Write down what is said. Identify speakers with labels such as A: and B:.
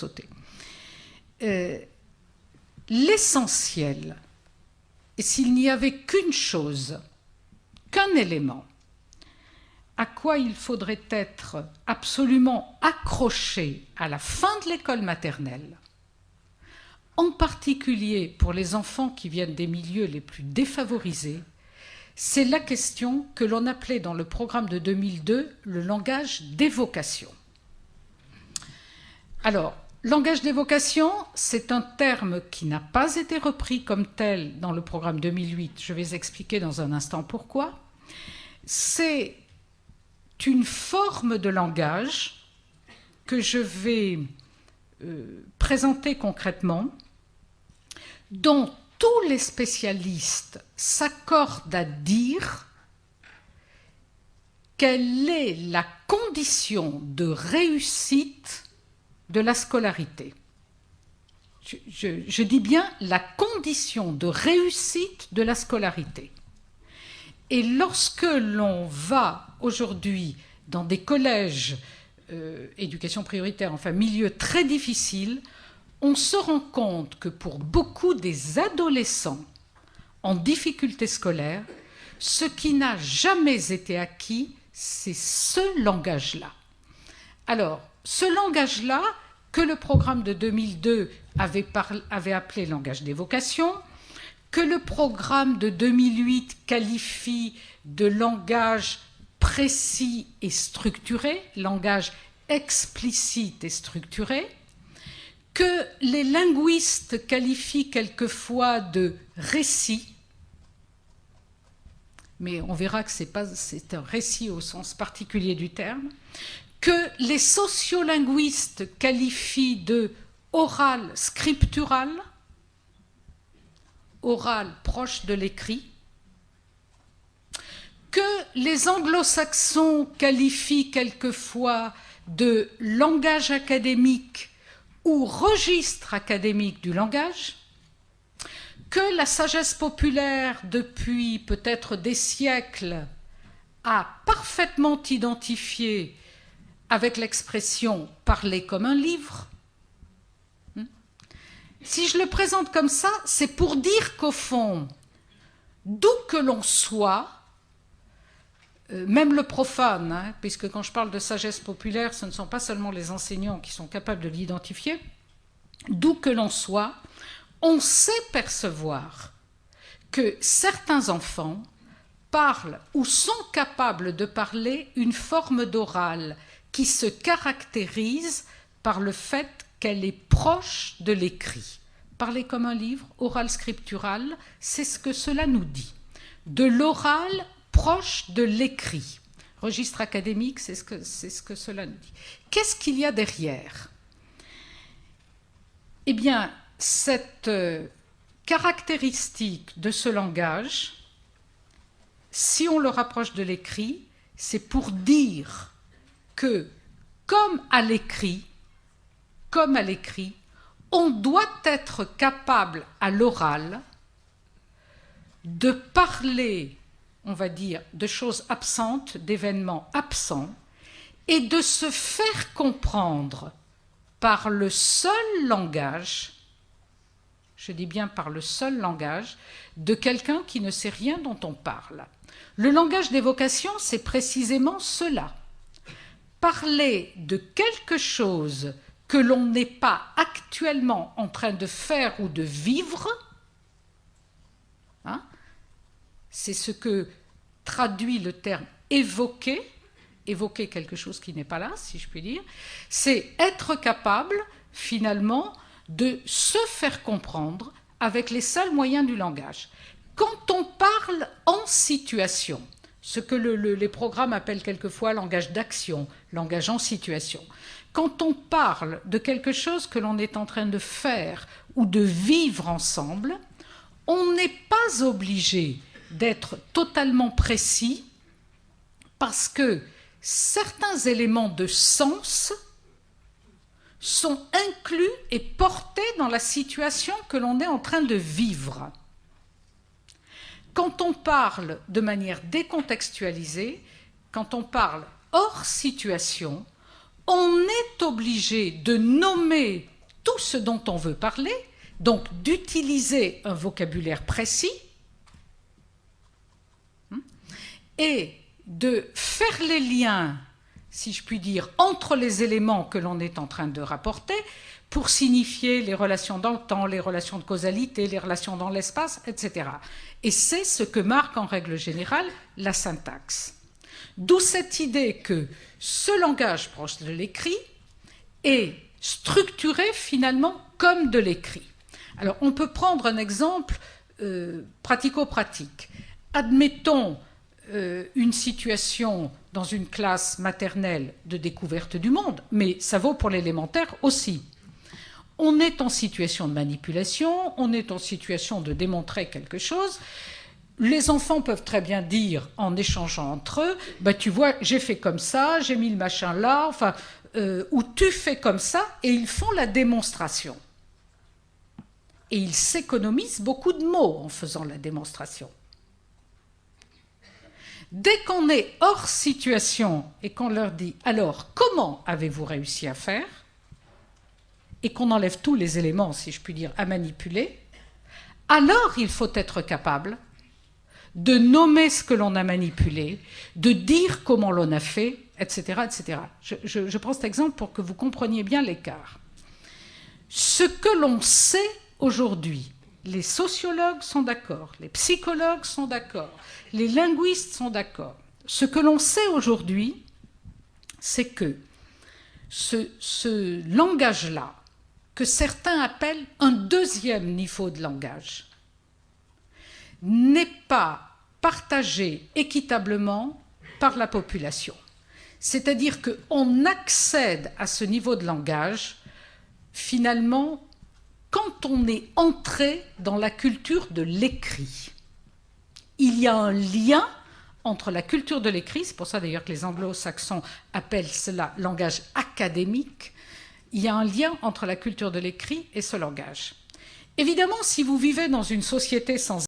A: sauter. L'essentiel, et s'il n'y avait qu'une chose, qu'un élément, à quoi il faudrait être absolument accroché à la fin de l'école maternelle, en particulier pour les enfants qui viennent des milieux les plus défavorisés, c'est la question que l'on appelait dans le programme de 2002 le langage d'évocation. Alors, langage d'évocation, c'est un terme qui n'a pas été repris comme tel dans le programme 2008. Je vais expliquer dans un instant pourquoi. C'est une forme de langage que je vais présenter concrètement, dont tous les spécialistes s'accordent à dire quelle est la condition de réussite de la scolarité. Je dis bien la condition de réussite de la scolarité. Et lorsque l'on va aujourd'hui dans des collèges, éducation prioritaire, enfin milieux très difficiles, on se rend compte que pour beaucoup des adolescents en difficulté scolaire, ce qui n'a jamais été acquis, c'est ce langage-là. Alors, ce langage-là, que le programme de 2002 avait appelé langage d'évocation, que le programme de 2008 qualifie de langage précis et structuré, langage explicite et structuré, que les linguistes qualifient quelquefois de récit, mais on verra que c'est un récit au sens particulier du terme, que les sociolinguistes qualifient de oral scriptural, oral proche de l'écrit, que les anglo-saxons qualifient quelquefois de langage académique ou registre académique du langage, que la sagesse populaire, depuis peut-être des siècles, a parfaitement identifié avec l'expression « parler comme un livre ». Si je le présente comme ça, c'est pour dire qu'au fond, d'où que l'on soit, même le profane, puisque quand je parle de sagesse populaire, ce ne sont pas seulement les enseignants qui sont capables de l'identifier, d'où que l'on soit, on sait percevoir que certains enfants parlent ou sont capables de parler une forme d'oral qui se caractérise par le fait qu'elle est proche de l'écrit. Parler comme un livre, oral scriptural, c'est ce que cela nous dit. De l'oral proche de l'écrit. Registre académique, c'est ce que cela nous dit. Qu'est-ce qu'il y a derrière? Eh bien, cette caractéristique de ce langage, si on le rapproche de l'écrit, c'est pour dire que, comme à l'écrit, on doit être capable à l'oral de parler, on va dire, de choses absentes, d'événements absents, et de se faire comprendre par le seul langage, je dis bien par le seul langage, de quelqu'un qui ne sait rien dont on parle. Le langage d'évocation, c'est précisément cela. Parler de quelque chose que l'on n'est pas actuellement en train de faire ou de vivre, hein, c'est ce que traduit le terme évoquer, évoquer quelque chose qui n'est pas là, si je puis dire, c'est être capable, finalement, de se faire comprendre avec les seuls moyens du langage. Quand on parle en situation, ce que les programmes appellent quelquefois langage d'action, langage en situation, quand on parle de quelque chose que l'on est en train de faire ou de vivre ensemble, on n'est pas obligé d'être totalement précis parce que certains éléments de sens sont inclus et portés dans la situation que l'on est en train de vivre. Quand on parle de manière décontextualisée, quand on parle hors situation, on est obligé de nommer tout ce dont on veut parler, donc d'utiliser un vocabulaire précis et de faire les liens, si je puis dire, entre les éléments que l'on est en train de rapporter pour signifier les relations dans le temps, les relations de causalité, les relations dans l'espace, etc. Et c'est ce que marque en règle générale la syntaxe. D'où cette idée que ce langage proche de l'écrit est structuré finalement comme de l'écrit. Alors on peut prendre un exemple pratico-pratique. Admettons une situation dans une classe maternelle de découverte du monde, mais ça vaut pour l'élémentaire aussi. On est en situation de manipulation, on est en situation de démontrer quelque chose. Les enfants peuvent très bien dire, en échangeant entre eux, bah, tu vois, j'ai fait comme ça, j'ai mis le machin là, enfin, ou tu fais comme ça, et ils font la démonstration. Et ils s'économisent beaucoup de mots en faisant la démonstration. Dès qu'on est hors situation et qu'on leur dit « Alors, comment avez-vous réussi à faire ?» et qu'on enlève tous les éléments, si je puis dire, à manipuler, alors il faut être capable de nommer ce que l'on a manipulé, de dire comment l'on a fait, etc. etc. Je prends cet exemple pour que vous compreniez bien l'écart. Ce que l'on sait aujourd'hui, les sociologues sont d'accord, les psychologues sont d'accord, les linguistes sont d'accord. Ce que l'on sait aujourd'hui, c'est que ce langage-là, que certains appellent un deuxième niveau de langage, n'est pas partagé équitablement par la population. C'est-à-dire qu'on accède à ce niveau de langage, finalement, quand on est entré dans la culture de l'écrit. Il y a un lien entre la culture de l'écrit, c'est pour ça d'ailleurs que les anglo-saxons appellent cela langage académique, il y a un lien entre la culture de l'écrit et ce langage. Évidemment, si vous vivez dans une société sans